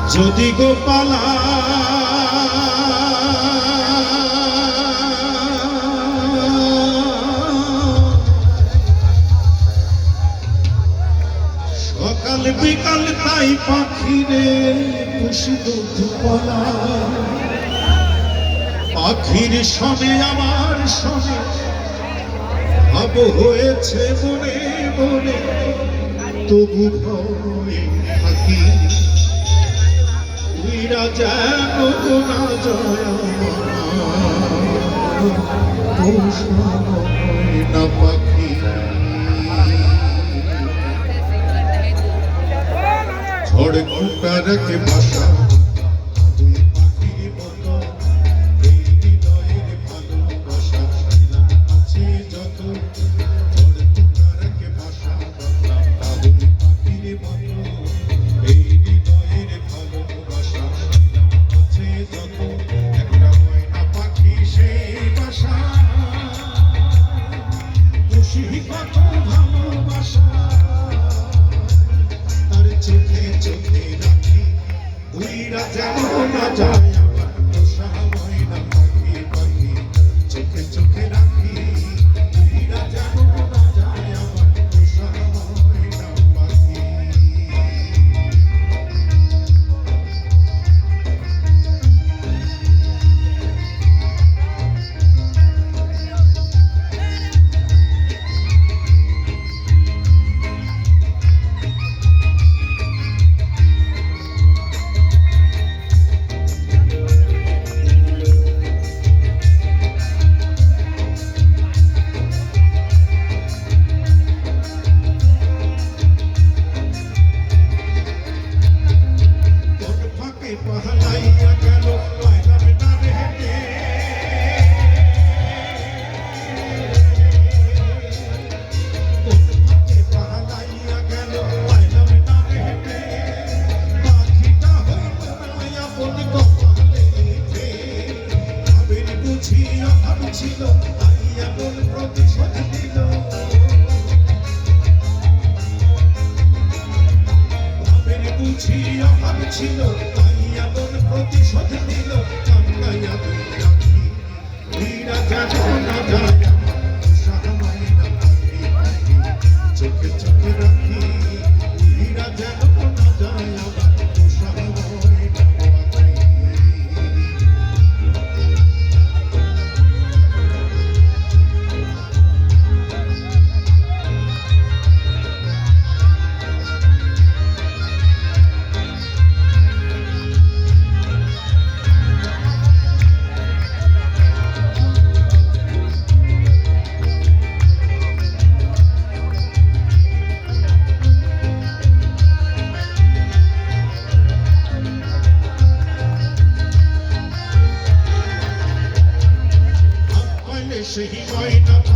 যদি গোপালা সকাল বিকাল তাই পাখিরে খুশি দুধপলা পাখির সনে আমার সনে ভাব হয়েছে মনে মনে তবু ভয় থাকি উইরা যেন না যায় না পাখি ঝড় ঘুটা রেখে বাসা ছিল তাই এমন প্রতিশোধ নিল কান্নাইয়া দুই রাখি উইরা যেন না যায় সাহামাই না পাখি পাখি চোখে চোখে রাখি উইরা যেন না যায় আমার সাহামাই না পাখি সেই ময়না